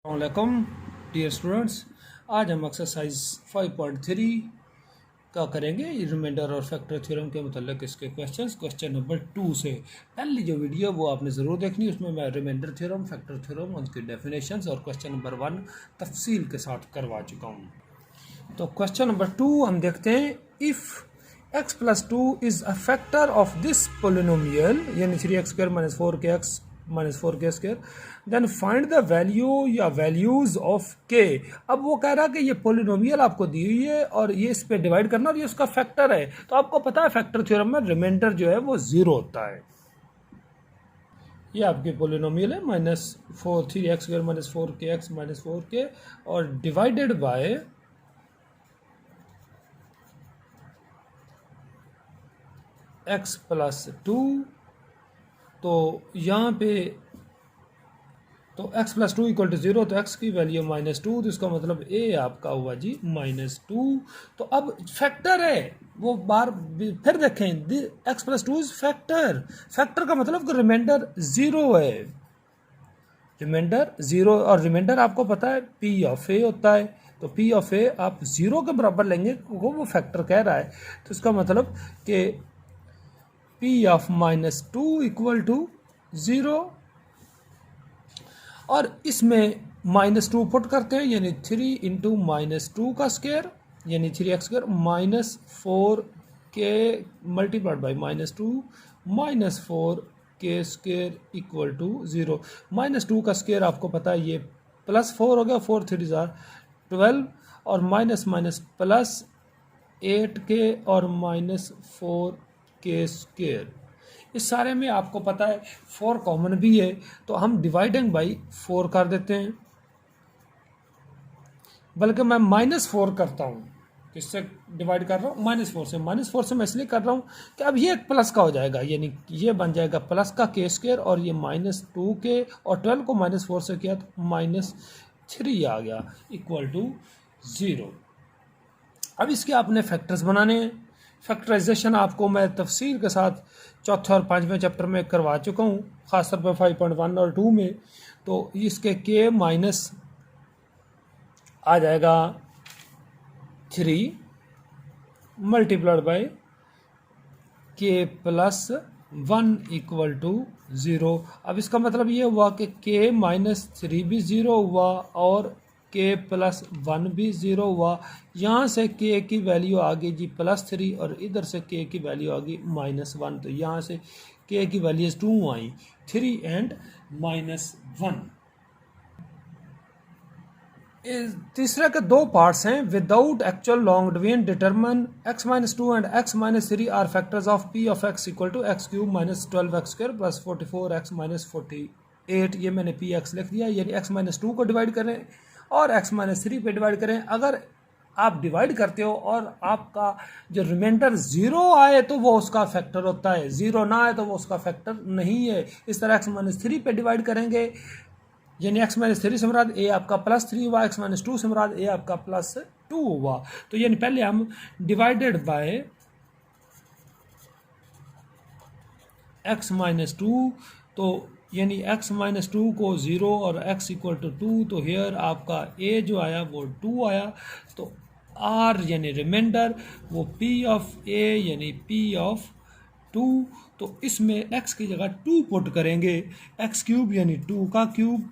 वालेकुम dear students. आज हम एक्सरसाइज 5.3 का करेंगे रिमाइंडर और फैक्टर थ्योरम के मतलब इसके क्वेश्चन नंबर 2 से। पहली जो वीडियो वो आपने ज़रूर देखनी, उसमें मैं रिमाइंडर थ्योरम, फैक्टर थ्योरम, उनकी डेफिनेशंस और क्वेश्चन नंबर 1 तफसील के साथ करवा चुका हूँ। तो क्वेश्चन नंबर 2 हम देखते हैं। If x plus 2 is a factor of this polynomial यानी 3x² minus 4kx minus 4k² then find the value या वैल्यूज ऑफ k। अब वो कह रहा है कि ये पोलिनोमियल आपको दी हुई है और ये इस पे डिवाइड करना और ये उसका फैक्टर है। तो आपको पता है फैक्टर थ्योरम में रिमाइंडर जो है वो 0 होता है। ये आपके पोलिनोमियल है -3x² minus 4kx minus 4k और डिवाइडेड बाय x प्लस 2। तो यहाँ पे तो x प्लस 2 इक्वल टू 0, तो x की वैल्यू -2, तो इसका मतलब a आपका हुआ जी -2। तो अब फैक्टर है वो बार फिर देखें, x plus 2 is factor. Factor का मतलब कि रिमाइंडर 0 है, रिमाइंडर 0। और रिमाइंडर आपको पता है p ऑफ a होता है। तो p ऑफ a आप 0 के बराबर लेंगे, वो फैक्टर कह रहा है। तो इसका मतलब कि p ऑफ -2 इक्वल टू 0। और इसमें -2 पुट करते हैं, यानी 3 इंटू -2 का स्क्वायर यानी 3x² -4k multiplied by -2 -4k² equal to 0। -2 का स्क्वायर आपको पता है ये +4 हो गया, 4 3 12 और माइनस माइनस +8k और -4k²। इस सारे में आपको पता है 4 कॉमन भी है, तो हम डिवाइडिंग बाई 4 कर देते हैं, बल्कि मैं -4 करता हूँ। किससे डिवाइड कर रहा हूँ? -4 से मैं इसलिए कर रहा हूँ कि अब ये एक प्लस का हो जाएगा, यानी ये बन जाएगा प्लस का k² और ये -2k और 12 को -4 से किया तो -3 आ गया इक्वल टू 0। अब इसके आपने फैक्टर्स बनाने हैं। फैक्टराइजेशन आपको मैं तफसील के साथ चौथे और पाँचवें चैप्टर में करवा चुका हूँ, ख़ासतौर पर 5.1 और 2 में। तो इसके k माइनस आ जाएगा 3 multiplied by k plus 1 equal to 0। अब इसका मतलब ये हुआ कि k -3 भी 0 हुआ और k प्लस 1 भी 0 हुआ। यहाँ से k की वैल्यू आ गई जी +3 और इधर से k की वैल्यू आ गई -1। तो यहाँ से k की वैल्यूज 2 आई, 3 एंड -1। तीसरे के दो पार्ट्स हैं। Without actual long division determine x-2 and x-3 are factors of p of x equal to x³ -12x² plus 44x -48। ये मैंने px लिख दिया, यानी x-2 को डिवाइड करें और x-3 पे डिवाइड करें। अगर आप डिवाइड करते हो और आपका जो रिमाइंडर 0 आए तो वो उसका फैक्टर होता है, 0 ना आए तो वो उसका फैक्टर नहीं है। इस तरह x-3 पे डिवाइड करेंगे, यानी x-3 से मुराद a आपका +3 हुआ, x-2 से मुराद a आपका +2 हुआ। तो यानी पहले हम डिवाइडेड बाय x-2, तो यानी x-2 को 0 और x इक्वल टू 2, तो हेयर आपका a जो आया वो 2 आया। तो r यानी रिमाइंडर वो p ऑफ a यानी p ऑफ 2। तो इसमें x की जगह 2 पुट करेंगे, x³ यानी 2 का क्यूब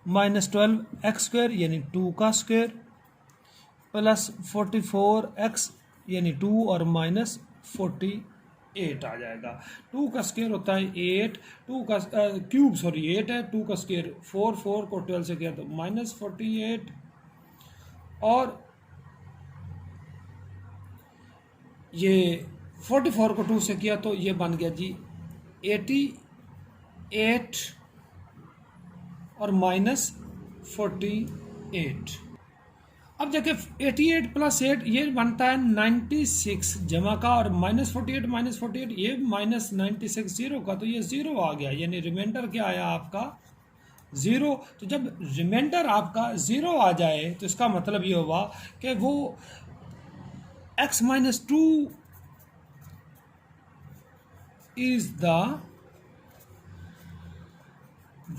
-12x² यानी 2 का स्क्वायर प्लस 44x यानी 2 और -48 आ जाएगा। 2 का स्क्वायर होता है 8, 2 का क्यूब 8 है, 2 का स्क्वायर 4, 4 को 12 से किया तो -48 और ये 44 को 2 से किया तो ये बन गया जी 88 और -48। अब देखिए 88 + 8 ये बनता है 96 जमा का, और -48 ये -96 0 का, तो ये 0 आ गया, यानी रिमाइंडर क्या आया आपका 0। तो जब रिमाइंडर आपका 0 आ जाए तो इसका मतलब ये हुआ कि वो x-2 is the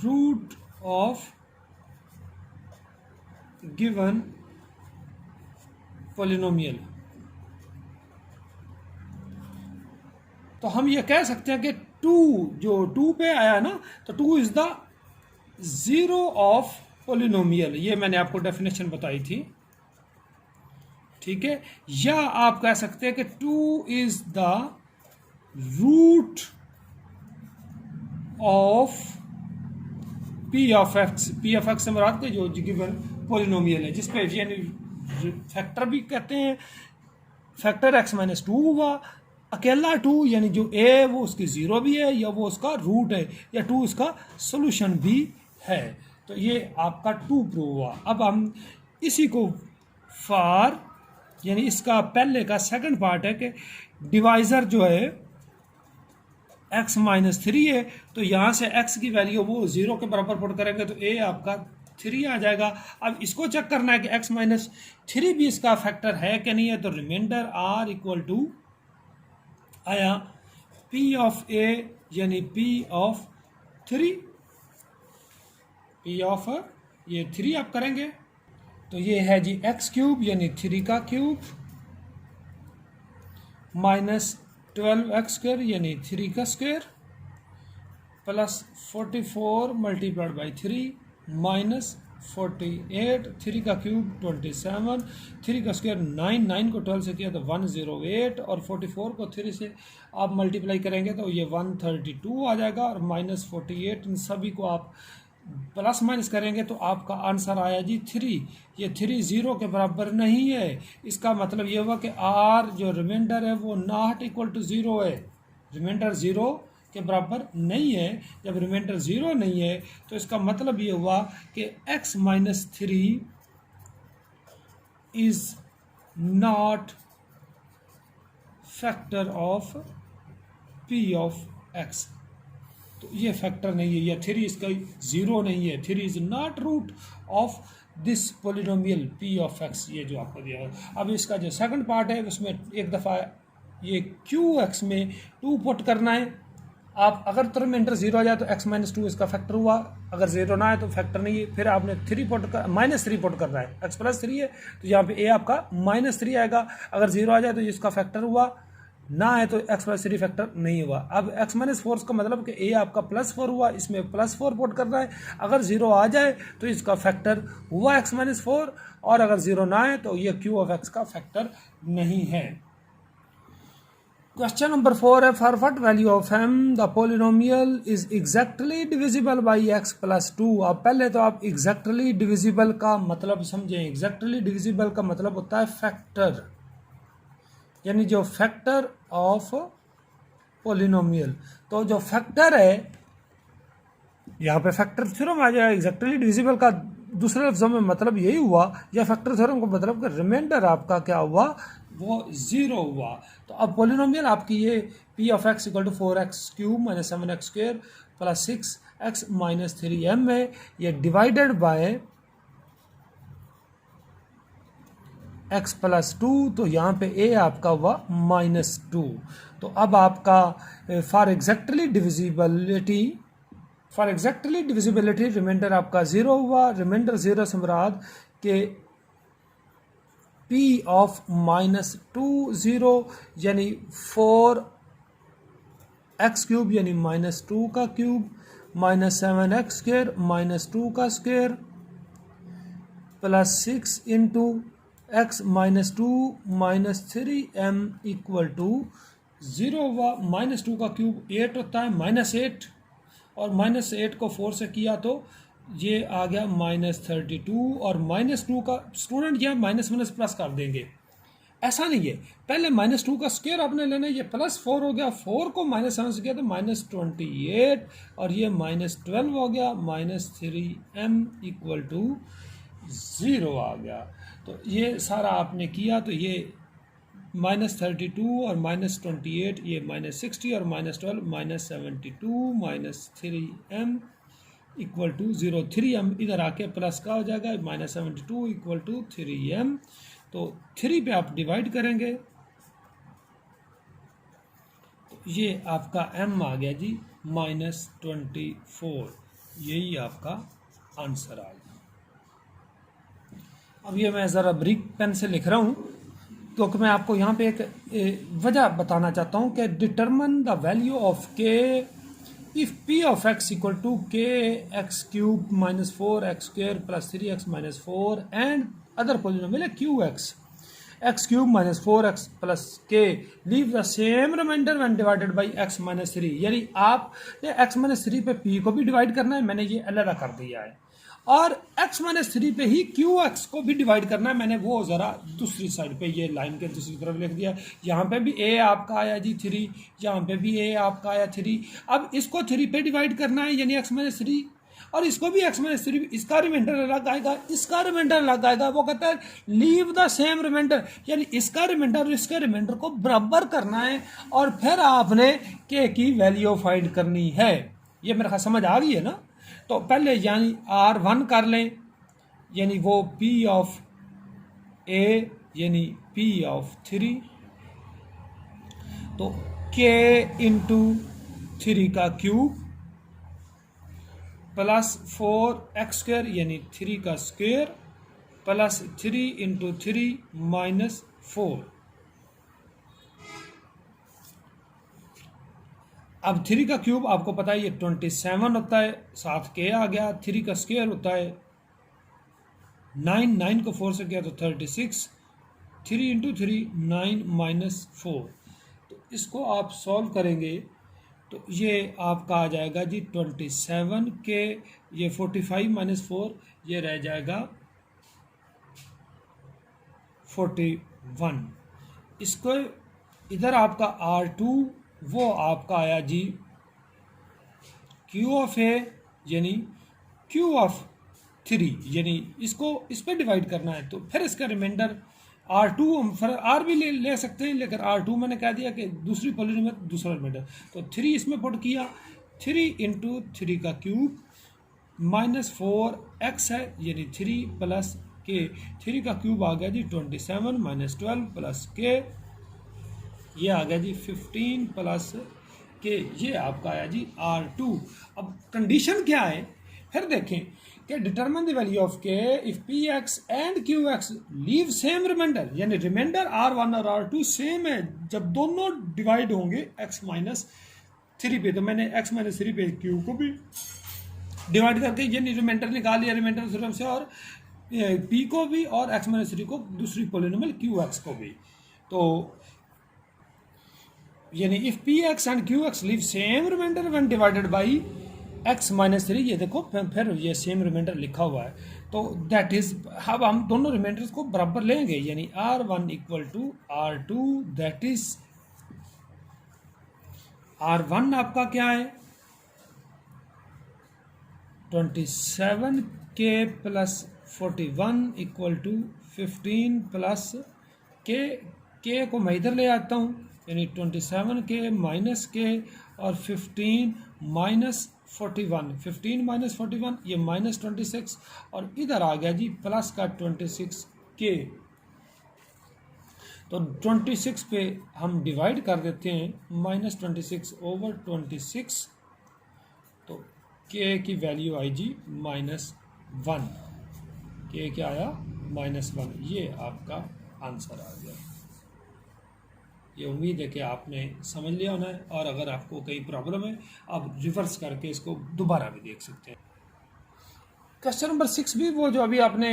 root of given polynomial. तो हम ये कह सकते हैं कि 2 जो 2 पे आया ना, तो 2 is the zero of polynomial. ये मैंने आपको डेफिनेशन बताई थी, ठीक है। या आप कह सकते हैं कि 2 is the root of p of x. P of x से मुराद के जो गिवन पोलिनोमियल है, जिसपे यानी फैक्टर भी कहते हैं, फैक्टर x माइनस 2 हुआ, अकेला 2 यानी जो a वो उसकी ज़ीरो भी है या वो उसका रूट है या 2 इसका सोल्यूशन भी है। तो ये आपका 2 प्रूव हुआ। अब हम इसी को फॉर यानी इसका पहले का सेकंड पार्ट है कि डिवाइज़र जो है x माइनस 3 है, तो यहाँ से x की वैल्यू वो 0 के बराबर पुट करेंगे तो a आपका 3 आ जाएगा। अब इसको चेक करना है कि x माइनस 3 भी इसका फैक्टर है कि नहीं है, तो रिमाइंडर r इक्वल टू आया p ऑफ a यानी p ऑफ 3, p ऑफ ये 3 आप करेंगे तो ये है जी x क्यूब यानी 3 का क्यूब माइनस 12x स्क्वायर यानी 3 का square plus 44 multiplied by 3 minus 48, 3 का क्यूब 27, 3 का स्क्वायर 9, 9 को 12 से किया तो 108 और 44 को 3 से आप मल्टीप्लाई करेंगे तो ये 132 आ जाएगा और माइनस 48। इन सभी को आप प्लस माइनस करेंगे तो आपका आंसर आया जी 3। ये 3 0 के बराबर नहीं है, इसका मतलब ये हुआ कि r जो रिमाइंडर है वो नॉट इक्वल टू 0 है, रिमाइंडर 0 के बराबर नहीं है। जब रिमाइंडर 0 नहीं है तो इसका मतलब ये हुआ कि x minus 3 is not factor of p of x। तो ये फैक्टर नहीं है, या 3 इसका 0 नहीं है, 3 is not root of this polynomial p of x, ये जो आपको दिया है। अब इसका जो सेकंड पार्ट है उसमें एक दफ़ा ये qx में 2 पुट करना है। आप अगर तो रिमाइंडर 0 आ जाए तो x माइनस 2 इसका फैक्टर हुआ, अगर 0 ना आए तो फैक्टर नहीं है। फिर आपने 3 पुट कर माइनस 3 पुट करना है, x प्लस 3 है तो यहाँ पे a आपका माइनस 3 आएगा। अगर 0 आ जाए तो इसका फैक्टर हुआ, ना है तो x प्लस 3 फैक्टर नहीं हुआ। अब x माइनस 4 का मतलब कि a आपका प्लस 4 हुआ, इसमें प्लस 4 पुट करना है। अगर 0 आ जाए तो इसका फैक्टर हुआ x माइनस 4, और अगर 0 ना आए तो ये q ऑफ x का फैक्टर नहीं है। क्वेश्चन नंबर 4 है, for what value of m the polynomial is exactly divisible by x plus 2। अब पहले तो आप एग्जैक्टली डिविजिबल का मतलब समझें। एग्जैक्टली डिविजिबल का मतलब होता है फैक्टर, यानी जो फैक्टर ऑफ पोलिनोमियल। तो जो फैक्टर है यहाँ पे फैक्टर थ्योरम आ जाएगा। एग्जैक्टली डिविजिबल का दूसरे लफ्जों में मतलब यही हुआ, या फैक्टर थ्योरम का मतलब कि रिमाइंडर आपका क्या हुआ, वो 0 हुआ। तो अब पोलिनोमियल आपकी ये p of x equal to 4x cube minus 7x square plus 6x minus 3m है, ये डिवाइडेड बाय x प्लस 2, तो यहाँ पे a आपका हुआ माइनस 2। तो अब आपका फॉर एग्जैक्टली डिविजिबिलिटी रिमाइंडर आपका 0 हुआ। रिमाइंडर 0 से मुराद के p ऑफ माइनस 2 0 यानी 4x क्यूब यानी माइनस 2 का cube minus 7x square minus 2 का square plus 6 into x minus 2 minus 3m equal to 0 हुआ। माइनस 2 का क्यूब 8 होता है, माइनस 8 और माइनस 8 को 4 से किया तो ये आ गया माइनस 32। और माइनस 2 का स्टूडेंट यह माइनस माइनस प्लस कर देंगे, ऐसा नहीं है। पहले माइनस 2 का स्क्वायर आपने लेना है, ये प्लस 4 हो गया, 4 को माइनस 7 से किया तो माइनस 28 और ये माइनस 12 हो गया, माइनस 3m इक्वल टू 0 आ गया। तो ये सारा आपने किया तो ये माइनस 32 और माइनस 28, ये माइनस 60 और minus 12 minus 72 minus 3m equal to 0। 3m इधर आके प्लस का हो जाएगा, माइनस 72 इक्वल टू 3m। तो 3 पे आप डिवाइड करेंगे तो ये आपका m आ गया जी माइनस 24। यही आपका आंसर आ गया। अब ये मैं ज़रा ब्रिक पेन से लिख रहा हूँ क्योंकि मैं आपको यहाँ पे एक वजह बताना चाहता हूँ कि डिटरमन द वैल्यू ऑफ के if P of X equal to K X cube minus 4x² plus 3x minus 4 and other polynomial है Q X cube minus 4x plus K leave the same remainder when divided by x minus 3। यानी आपने x minus 3 पे p को भी divide करना है, मैंने ये अलग कर दिया है, और x माइनस 3 पे ही क्यू एक्स को भी डिवाइड करना है, मैंने वो ज़रा दूसरी साइड पे ये लाइन के दूसरी तरफ लिख दिया। यहाँ पे भी a आपका आया जी 3, यहाँ पे भी a आपका आया 3। अब इसको 3 पे डिवाइड करना है यानी x माइनस 3, और इसको भी x माइनस 3, इसका रिमाइंडर अलग आएगा, इसका रिमाइंडर अलग आएगा। वो कहता है लीव द सेम रिमाइंडर, यानी इसका रिमाइंडर और इसके रिमाइंडर को बराबर करना है और फिर आपने k की वैल्यू फाइंड करनी है। ये मेरे ख्याल समझ आ गई है ना। तो पहले यानी R1 कर लें, यानी वो P ऑफ A यानी P ऑफ 3, तो K इंटू 3 का क्यूब प्लस 4x² यानी 3 का स्क्वेयर प्लस 3 इंटू 3 माइनस 4। अब 3 का क्यूब आपको पता है ये 27 होता है, साथ के आ गया, 3 का स्क्वायर होता है 9, 9 को 4 से किया तो 36, 3 इंटू 3 9 माइनस 4। तो इसको आप सॉल्व करेंगे तो ये आपका आ जाएगा जी 27 के, ये 45 माइनस 4 ये रह जाएगा 41। इसको इधर आपका R2 वो आपका आया जी Q ऑफ A यानी Q ऑफ 3, यानी इसको इस पर डिवाइड करना है। तो फिर इसका रिमाइंडर R2 हम R भी ले सकते हैं, लेकिन R2 मैंने कह दिया कि दूसरी पॉलिनोमियल दूसरा रिमाइंडर, तो 3 इसमें पुट किया, 3 इंटू 3 का क्यूब माइनस 4x है यानी 3 प्लस के, 3 का क्यूब आ गया जी 27 माइनस 12 प्लस के, ये आ गया जी 15 प्लस के, ये आपका आया जी R2। अब कंडीशन क्या है फिर देखें कि डिटरमिन द वैल्यू ऑफ के if p x and q x leave same remainder, यानी रिमाइंडर R1 और R2 सेम है जब दोनों डिवाइड होंगे x माइनस 3 पे। तो मैंने x माइनस 3 पे क्यू को भी डिवाइड करके यानी रिमाइंडर निकाल लिया रिमाइंडर थ्योरम से, और p को भी और x माइनस 3 को दूसरी पोलिनोमियल क्यू एक्स को भी। तो यानी if p x and q x leave same remainder when divided by x minus 3, ये देखो फिर ये सेम रिमाइंडर लिखा हुआ है, तो दैट इज, अब हम दोनों रिमाइंडर्स को बराबर लेंगे, यानी R1 equal to R2, that is R1 आपका क्या है 27k plus 41 equal to 15 plus के को मैं इधर ले आता हूँ, यानी 27k माइनस के और 15 माइनस 41, 15 माइनस 41 ये माइनस 26, और इधर आ गया जी प्लस का 26k। तो 26 पे हम डिवाइड कर देते हैं माइनस 26 ओवर 26, तो k की वैल्यू आई जी -1, k क्या आया -1, ये आपका आंसर आ गया। ये उम्मीद है कि आपने समझ लिया होना है, और अगर आपको कहीं प्रॉब्लम है आप रिवर्स करके इसको दोबारा भी देख सकते हैं। क्वेश्चन नंबर 6 भी वो जो अभी आपने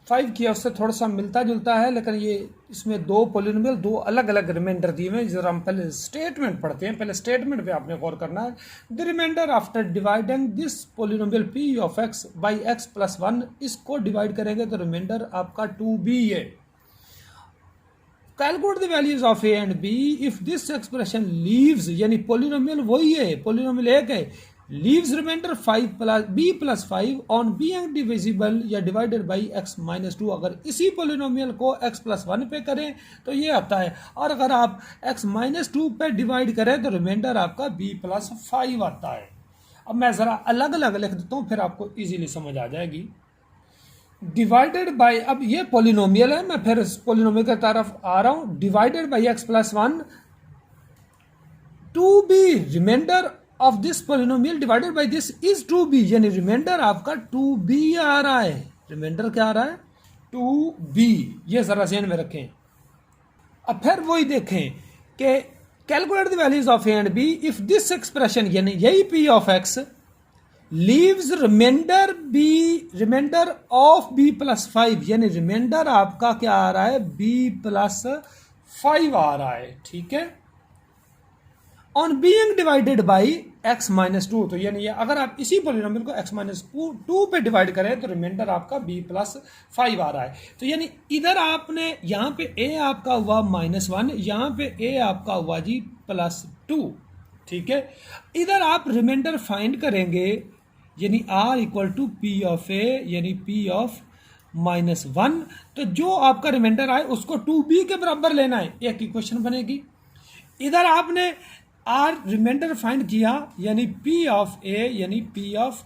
5 किया उससे थोड़ा सा मिलता जुलता है, लेकिन ये इसमें दो पोलिनोमियल दो अलग अलग रिमाइंडर दिए हुए हैं। जरा हम पहले स्टेटमेंट पढ़ते हैं, पहले स्टेटमेंट पे आपने गौर करना है। The remainder after dividing this polynomial p of x by x plus 1, इसको डिवाइड करेंगे तो रिमाइंडर आपका 2b है। Calculate the values of a and b if this expression leaves, यानी पोलिनोमियल वही है, पोलिनोमियल एक है, leaves remainder 5 plus b plus 5 on being divisible या डिवाइडेड बाई x माइनस 2। अगर इसी पोलिनोमियल को x प्लस 1 पे करें तो ये आता है, और अगर आप x माइनस 2 पे डिवाइड करें तो रिमाइंडर आपका b प्लस 5 आता है। अब मैं ज़रा अलग अलग लिख देता हूँ, फिर आपको इजीली समझ आ जाएगी। डिवाइडेड बाय, अब ये पोलिनोमियल है, मैं फिर इस पोलिनोमियल की तरफ आ रहा हूँ। Divided by x plus 1 2b, remainder of this polynomial divided by this is 2b, यानी रिमाइंडर आपका 2b आ रहा है। रिमाइंडर क्या आ रहा है 2b, ये ज़रा ज़हन में रखें। अब फिर वही देखें कि calculate the values of a and b if this expression, यानी यही p of x leaves remainder of b plus 5, यानी रिमाइंडर आपका क्या आ रहा है, बी प्लस 5 आ रहा है, ठीक है, on being divided by x minus 2। तो यानी अगर आप इसी पॉलिनोमियल को x माइनस 2 पे डिवाइड करें तो रिमाइंडर आपका b प्लस 5 आ रहा है। तो यानी इधर आपने यहाँ पे a आपका हुआ -1, यहाँ पे a आपका हुआ जी +2, ठीक है। इधर आप रिमाइंडर फाइंड करेंगे, यानी r equal to p of a, यानी p ऑफ -1। तो जो आपका रिमाइंडर आए उसको 2b के बराबर लेना है, एक इक्वेशन बनेगी। इधर आपने आर रिमाइंडर फाइंड किया, यानी पी ऑफ ए, यानी पी ऑफ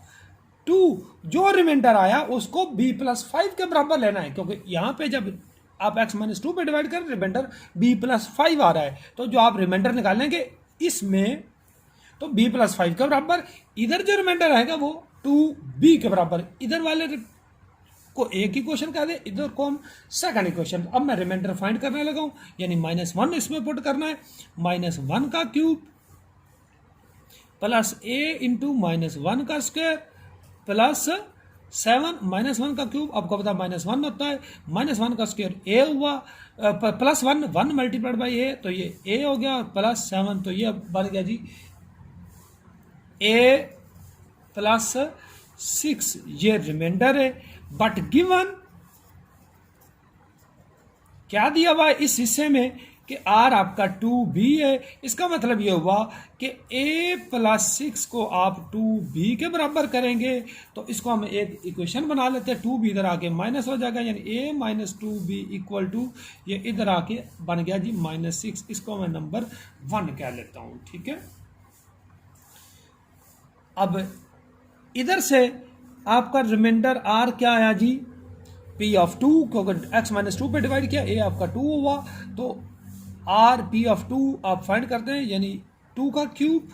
2, जो रिमाइंडर आया उसको b प्लस 5 के बराबर लेना है, क्योंकि यहाँ पे जब आप x माइनस 2 पे डिवाइड करें रिमाइंडर b प्लस 5 आ रहा है, तो जो आप रिमाइंडर निकालेंगे इसमें तो b प्लस 5 के बराबर, इधर जो रिमाइंडर आएगा वो 2b के बराबर। इधर वाले को एक इक्वेशन कह दे, इधर को हम सेकंड इक्वेशन। अब मैं रिमाइंडर फाइंड करने लगा हूं, यानी -1 इसमें पुट करना है, -1 का क्यूब प्लस a इंटू -1 का स्क्वायर प्लस 7, -1 का क्यूब आपको पता -1 होता है, -1 का स्क्वायर a हुआ, प्लस 1 मल्टीप्लाइड बाई a, तो ये a हो गया, और प्लस 7, तो ये बन गया जी a प्लस 6, ये रिमाइंडर है। बट गिवन क्या दिया हुआ है इस हिस्से में कि r आपका 2b है, इसका मतलब ये हुआ कि a प्लस 6 को आप 2b के बराबर करेंगे, तो इसको हम एक इक्वेशन बना लेते हैं, 2b इधर आके माइनस हो जाएगा, यानी a minus 2b equal to ये इधर आके बन गया जी -6, इसको मैं नंबर 1 कह लेता हूँ, ठीक है। अब इधर से आपका रिमाइंडर r क्या आया जी, p ऑफ 2 को x माइनस 2 पे डिवाइड किया, a आपका 2 हुआ, तो r p ऑफ 2 आप फाइंड करते हैं, यानी 2 का cube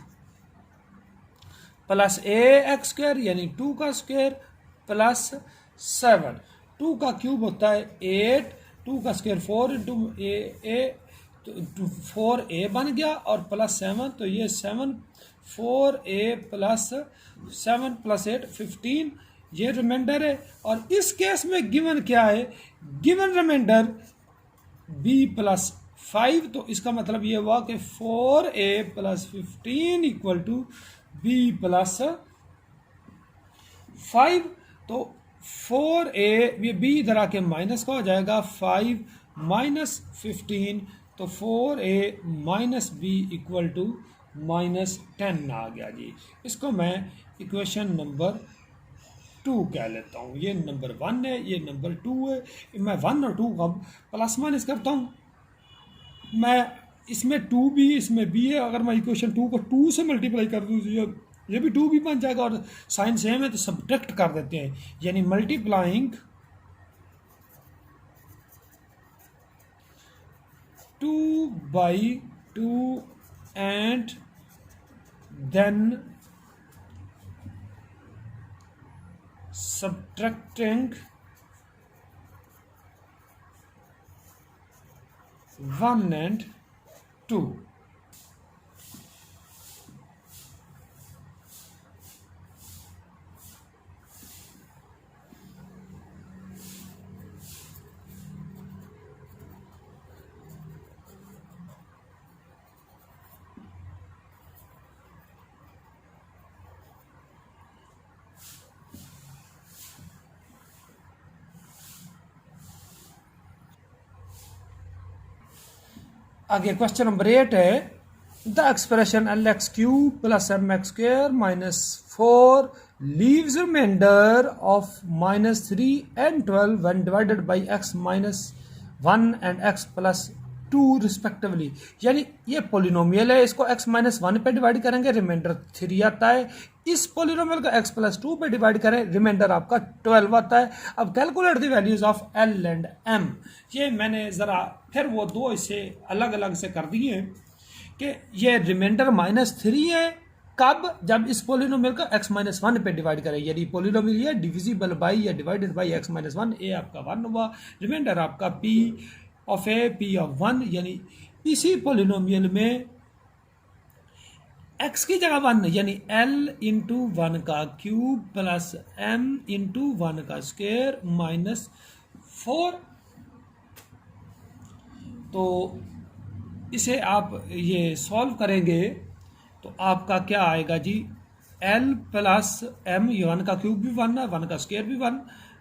plus a x square, यानी 2 का स्क्वायर प्लस 7, 2 का क्यूब होता है 8, 2 का स्क्वायर 4 इंटू a, तो 4a बन गया, और प्लस 7, तो ये 7, 4a प्लस 7 प्लस 8 15, ये रिमाइंडर है। और इस केस में गिवन क्या है, गिवन रिमाइंडर b प्लस 5, तो इसका मतलब ये हुआ कि 4a plus 15 equal to b plus 5, तो 4a, ये b इधर आके माइनस का हो जाएगा, 5 माइनस 15, तो 4a minus b equal to -10 आ गया जी। इसको मैं इक्वेशन नंबर 2 कह लेता हूँ, ये नंबर 1 है, ये नंबर 2 है। मैं 1 और 2 का प्लस माइनस करता हूँ, मैं इसमें 2b इसमें b है, अगर मैं इक्वेशन 2 को 2 से मल्टीप्लाई कर दूँ ये भी 2b बन जाएगा, और साइन सेम है तो सब्ट्रैक्ट कर देते हैं, यानी multiplying 2/2 and then subtracting 1 and 2. आगे क्वेश्चन नंबर 8 है, the expression LX cube plus MX square -4 leaves remainder of -3 and 12 when divided by x -1 and x plus 2 respectively. यानी ये पोलिनोमियल है, इसको x -1 पे डिवाइड करेंगे रिमाइंडर 3 आता है, इस पोलिनोमियल को x प्लस 2 पे डिवाइड करें रिमाइंडर आपका 12 आता है। अब calculate the values of L and M, ये मैंने ज़रा फिर वो दो इसे अलग अलग से कर दिए कि ये रिमाइंडर -3 है कब? जब इस पोलिनोमियल का x माइनस वन पे डिवाइड करें, यानी पोलिनोमियल ये डिविजिबल बाई या divided by x minus one, A आपका वन हुआ, रिमाइंडर आपका p of a p of one, यानी इसी पोलिनोमियल में x की जगह वन, यानी l इंटू वन का cube plus m into one का स्क्वायर माइनस 4। तो इसे आप ये सॉल्व करेंगे तो आपका क्या आएगा जी, l प्लस m, ये वन का क्यूब भी वन है, वन का स्क्वायर भी वन,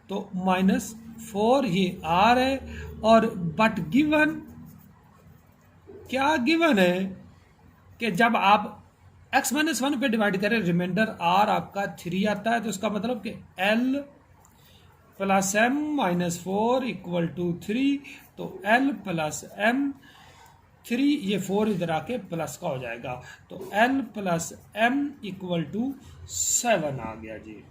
तो माइनस 4 ये r है, और बट गिवन, क्या गिवन है कि जब आप x माइनस वन पे डिवाइड करें रिमाइंडर r आपका 3 आता है, तो इसका मतलब कि l plus m minus 4 equal to 3, तो l प्लस m 3, ये 4 इधर आके प्लस का हो जाएगा, तो l plus m equal to 7 आ गया जी।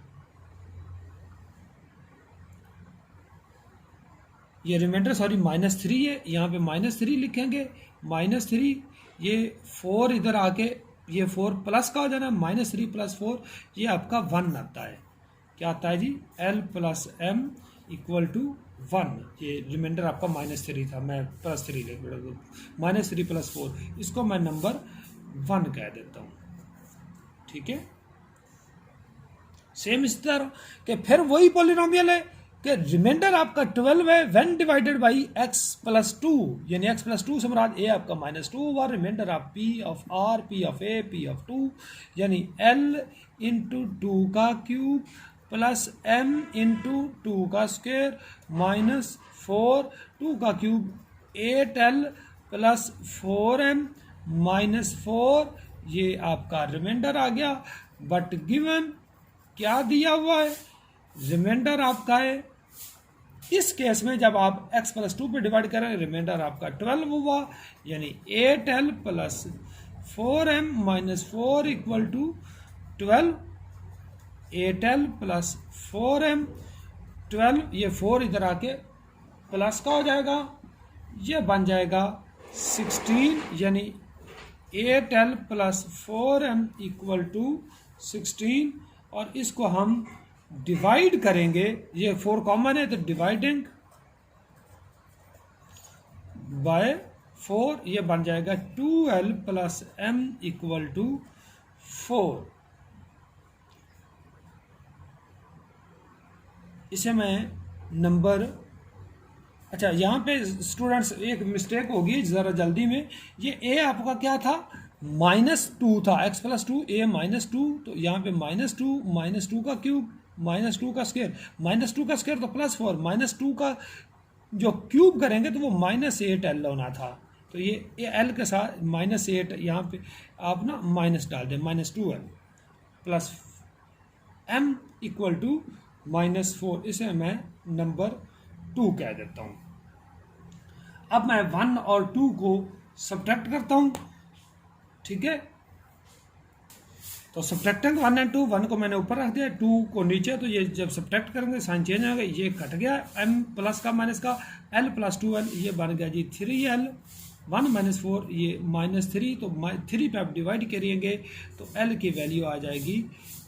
ये रिमाइंडर सॉरी माइनस 3 है, यहाँ पे माइनस 3 लिखेंगे, माइनस 3, ये 4 इधर आके ये 4 प्लस का हो जाना, माइनस 3 प्लस 4 ये आपका 1 आता है। क्या आता है जी, l plus m equal to 1, ये रिमाइंडर आपका माइनस 3 था, मैं प्लस 3 लिख रहा हूँ, माइनस 3 प्लस 4, इसको मैं नंबर 1 कह देता हूँ। ठीक है, सेम इस तरह कि फिर वही पॉलिनोमियल है कि रिमाइंडर आपका 12 है when divided by x plus 2, यानी x प्लस 2 से मुराद a आपका माइनस 2 हुआ, रिमाइंडर आप p of r, p of a, p of 2, यानी l इंटू 2 का क्यूब प्लस m इंटू 2 का स्क्वायर माइनस 4, 2 का cube 8l plus 4m minus 4, ये आपका रिमाइंडर आ गया। बट गिवन क्या दिया हुआ है, रिमाइंडर आपका है, इस केस में जब आप x प्लस 2 पे डिवाइड करें रिमाइंडर आपका 12 हुआ, यानी 8l plus 4m minus 4 equal to 12, 8l plus 4m 12, ये 4 इधर आके प्लस का हो जाएगा, ये बन जाएगा 16, यानी 8l plus 4m equal to 16, और इसको हम डिवाइड करेंगे, ये 4 कॉमन है तो डिवाइडिंग बाय 4, ये बन जाएगा 2l plus m equal to 4। इसे मैं नंबर, अच्छा यहाँ पे स्टूडेंट्स एक मिस्टेक होगी ज़रा जल्दी में, ये a आपका क्या था, -2 था, x प्लस 2 a -2, तो यहाँ पे -2 का क्यूब -2 का स्क्वायर, -2 का स्क्वायर तो +4, -2 का जो क्यूब करेंगे तो वो -8l होना था, तो ये l के साथ -8 यहाँ पे आप ना माइनस डाल दें, -2l plus m equal to -4, इसे मैं नंबर 2 कह देता हूँ। अब मैं 1 और 2 को सब्ट्रैक्ट करता हूँ। ठीक है, तो सब्ट्रैक्टिंग 1 एंड 2, 1 को मैंने ऊपर रख दिया, 2 को नीचे, तो ये जब सब्ट्रैक्ट करेंगे साइन चेंज होगा, ये कट गया, m प्लस का माइनस का, l प्लस 2l, ये बन गया जी 3l, 1 माइनस 4 ये -3, तो 3 पे आप डिवाइड करेंगे तो l की वैल्यू आ जाएगी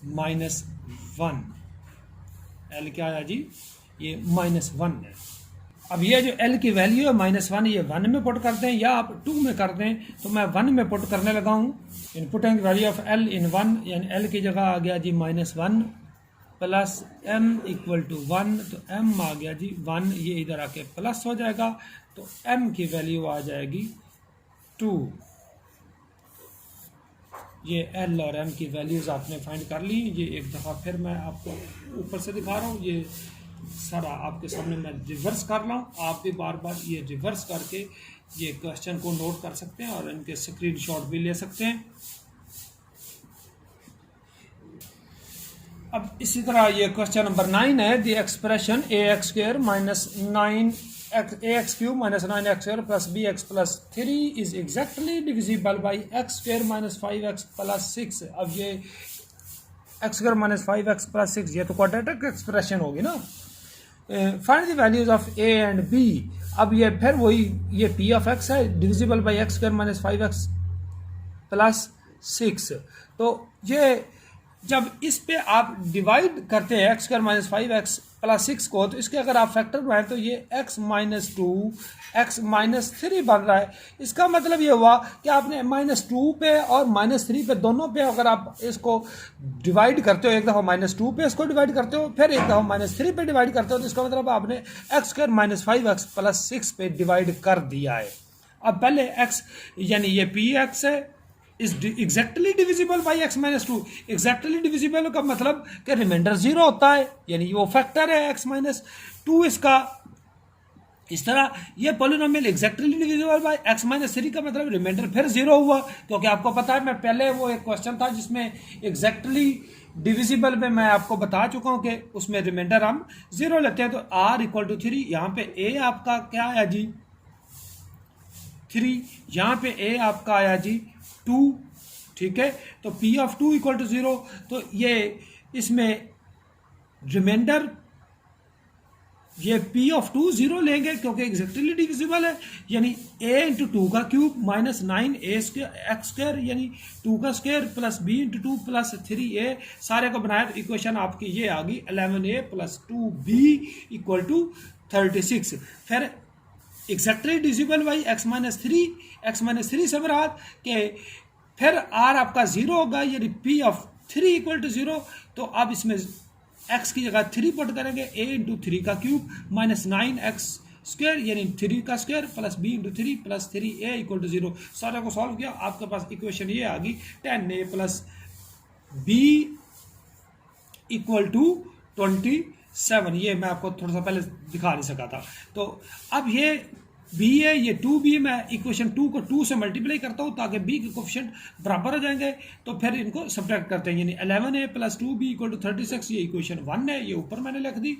-1, l क्या आया जी, ये -1 है। अब ये जो l की वैल्यू है -1, ये 1 में पुट करते हैं या आप 2 में करते हैं, तो मैं 1 में पुट करने लगा हूँ। इनपुटिंग वैल्यू ऑफ l इन 1, यानी l की जगह आ गया जी -1 प्लस m इक्वल टू 1, तो m आ गया जी 1, ये इधर आके प्लस हो जाएगा, तो m की वैल्यू आ जाएगी 2। ये l और m की वैल्यूज़ आपने फाइंड कर ली। ये एक दफ़ा फिर मैं आपको ऊपर से दिखा रहा हूँ, ये सारा आपके सामने मैं रिवर्स कर रहा हूँ, आप भी बार बार ये रिवर्स करके ये क्वेश्चन को नोट कर सकते हैं और इनके स्क्रीनशॉट भी ले सकते हैं। अब इसी तरह ये क्वेश्चन नंबर 9 है, the expression ax square minus 9ax cube minus 9x square plus bx plus 3 is exactly divisible by x square minus 5x plus 6। अब ये x square minus 5x plus 6 ये तो क्वाड्रेटिक एक्सप्रेशन होगी ना। Find the values of a and b। अब ये फिर वही, ये p ऑफ x है divisible by x square minus 5x plus 6। तो ये जब इस पे आप डिवाइड करते हैं x square minus 5x plus 6 को, तो इसके अगर आप फैक्टर बनाएं तो ये x माइनस 2 x माइनस 3 बन रहा है। इसका मतलब ये हुआ कि आपने -2 पे और -3 पे दोनों पे अगर आप इसको डिवाइड करते हो, एक दफ़ा -2 पे इसको डिवाइड करते हो, फिर एक दफ़ा -3 पे डिवाइड करते हो, तो इसका मतलब आपने x square minus 5x plus 6 पे डिवाइड कर दिया है। अब पहले x यानी ये पी एक्स है is exactly divisible by x minus 2। Exactly divisible का मतलब कि रिमाइंडर 0 होता है, यानी वो फैक्टर है x माइनस 2 इसका। इस तरह ये polynomial exactly divisible by x minus 3 का मतलब रिमाइंडर फिर 0 हुआ, क्योंकि आपको पता है मैं पहले वो एक क्वेश्चन था जिसमें एग्जैक्टली डिविजिबल में मैं आपको बता चुका हूं कि उसमें रिमाइंडर हम 0 लेते हैं। तो r इक्वल टू 3, यहाँ पे a आपका क्या आया जी 3, यहाँ पे a आपका आया जी 2, ठीक है। तो p ऑफ 2 इक्वल टू 0, तो ये इसमें रिमाइंडर ये p ऑफ 2 0 लेंगे क्योंकि एग्जैक्टली डिविजिबल है, यानी a इंटू 2 का cube minus 9a square x square यानी 2 का square plus b into 2 plus 3a, सारे को बनाया तो इक्वेशन आपकी ये आ गई 11a plus 2b equal to 36। फिर exactly divisible by x minus 3 से बरात के फिर r आपका 0 होगा, यानी p ऑफ 3 इक्वल टू 0। तो अब इसमें x की जगह 3 पुट करेंगे, a इंटू 3 का क्यूब माइनस 9x स्क्वायर यानी 3 का square plus b into 3 plus 3a equal to 0। सारे को सॉल्व किया, आपके पास इक्वेशन ये आ गई 10a plus b equal to 27। ये मैं आपको थोड़ा सा पहले दिखा नहीं सका था। तो अब ये b है, ये 2b, मैं इक्वेशन 2 को 2 से मल्टीप्लाई करता हूँ ताकि b के कोफिशिएंट बराबर हो जाएंगे, तो फिर इनको सब्ट्रैक्ट करते हैं, यानी 11a plus 2b equal to 36। ये इक्वेशन 1 है, ये ऊपर मैंने लिख दी।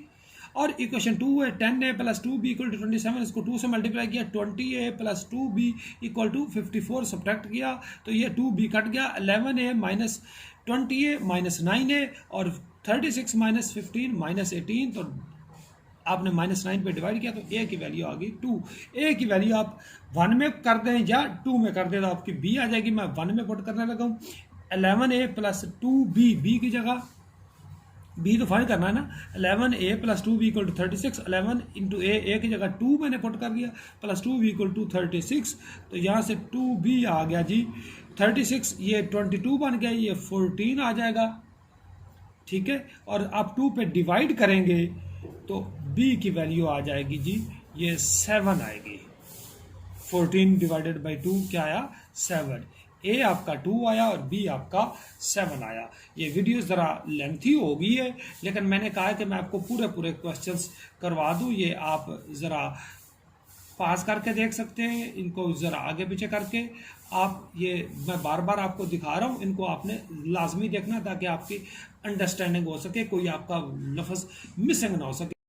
और इक्वेशन 2 है 10a plus 2b equal to 27, इसको 2 से मल्टीप्लाई किया, 20a plus 2b equal to 54 subtract किया, तो ये 2b कट गया, 11a minus 20a minus 9a और 36 माइनस 15 माइनस 18, तो आपने -9 पे डिवाइड किया तो a की वैल्यू आ गई 2। a की वैल्यू आप 1 में कर दें या 2 में कर दें तो आपकी b आ जाएगी। मैं 1 में पुट करने लगा हूँ, 11a प्लस 2b, b की जगह b तो फाइंड करना है ना, 11a plus 2b equal to 36, 11 into a की जगह 2 मैंने पुट कर दिया प्लस 2b इक्वल टू 36, तो यहाँ से 2b आ गया जी 36, ये 22 बन गया, ये 14 आ जाएगा, ठीक है। और आप 2 पे डिवाइड करेंगे तो b की वैल्यू आ जाएगी जी ये 7 आएगी। 14 डिवाइडेड बाई 2 क्या आया 7। a आपका 2 आया और b आपका 7 आया। ये वीडियो ज़रा लेंथी हो गई है, लेकिन मैंने कहा है कि मैं आपको पूरे क्वेश्चंस करवा दूं। ये आप ज़रा पास करके देख सकते हैं, इनको ज़रा आगे पीछे करके आप, ये मैं बार बार आपको दिखा रहा हूँ, इनको आपने लाजमी देखना ताकि आपकी अंडरस्टैंडिंग हो सके, कोई आपका लफ्ज़ मिसिंग ना हो सके।